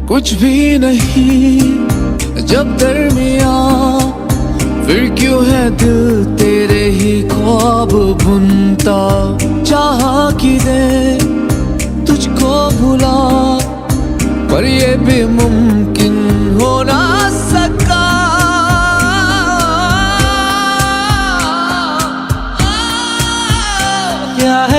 कुछ भी नहीं जब दरमिया, फिर क्यों है दिल तेरे ही ख्वाब बुनता। चाहा कि दे तुझको भुला, पर ये भी मुमकिन हो ना सका। क्या है